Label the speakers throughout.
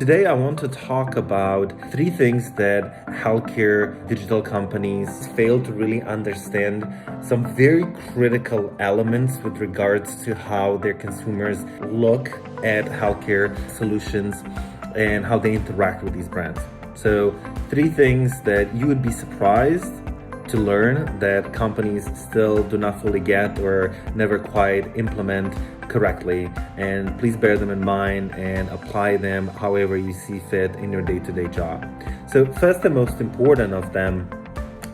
Speaker 1: Today, I want to talk about three things that healthcare digital companies fail to really understand, some very critical elements with regards to how their consumers look at healthcare solutions and how they interact with these brands. So, three things that you would be surprised to learn that companies still do not fully get or never quite implement correctly, and please bear them in mind and apply them however you see fit in your day-to-day job. So first and most important of them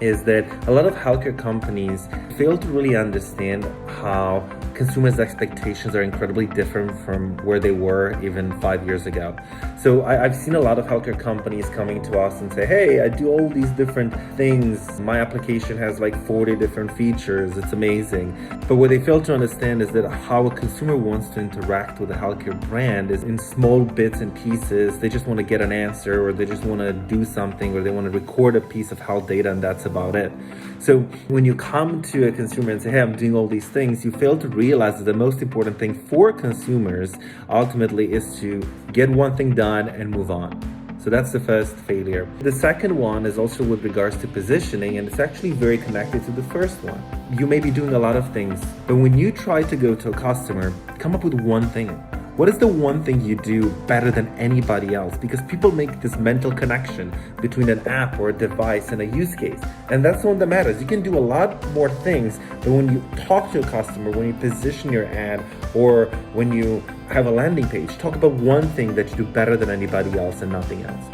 Speaker 1: is that a lot of healthcare companies fail to really understand how consumers' expectations are incredibly different from where they were even 5 years ago. So I've seen a lot of healthcare companies coming to us and say, hey, I do all these different things. My application has like 40 different features. It's amazing. But what they fail to understand is that how a consumer wants to interact with a healthcare brand is in small bits and pieces. They just want to get an answer, or they just want to do something, or they want to record a piece of health data, and that's about it. So when you come to a consumer and say, hey, I'm doing all these things, you fail to realize that the most important thing for consumers ultimately is to get one thing done and move on. So that's the first failure. The second one is also with regards to positioning, and it's actually very connected to the first one. You may be doing a lot of things, but when you try to go to a customer, come up with one thing. What is the one thing you do better than anybody else? Because people make this mental connection between an app or a device and a use case. And that's the one that matters. You can do a lot more things, but when you talk to a customer, when you position your ad, or when you have a landing page, talk about one thing that you do better than anybody else and nothing else.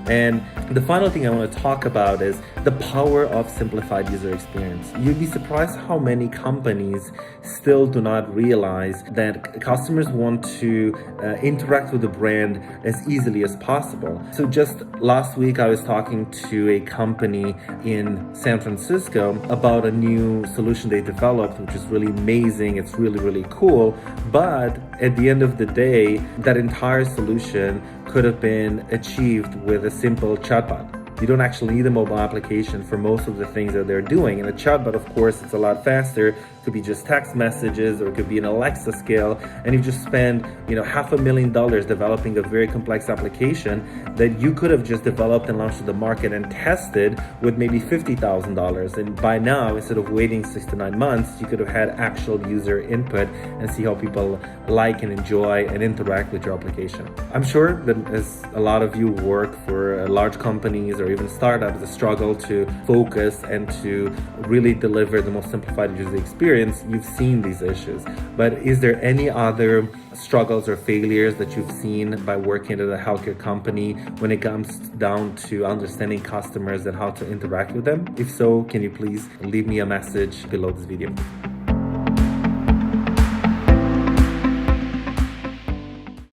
Speaker 1: And the final thing I want to talk about is the power of simplified user experience. You'd be surprised how many companies still do not realize that customers want to interact with the brand as easily as possible. So just last week, I was talking to a company in San Francisco about a new solution they developed, which is really amazing. It's really, really cool. But at the end of the day, that entire solution could have been achieved with a simple chatbot. You don't actually need a mobile application for most of the things that they're doing. And a chatbot, of course, it's a lot faster. It could be just text messages, or it could be an Alexa skill. And you just spend, $500,000 developing a very complex application that you could have just developed and launched to the market and tested with maybe $50,000. And by now, instead of waiting 6 to 9 months, you could have had actual user input and see how people like and enjoy and interact with your application. I'm sure that as a lot of you work for large companies or even startups that struggle to focus and to really deliver the most simplified user experience, you've seen these issues. But is there any other struggles or failures that you've seen by working at a healthcare company when it comes down to understanding customers and how to interact with them? If so, can you please leave me a message below this video?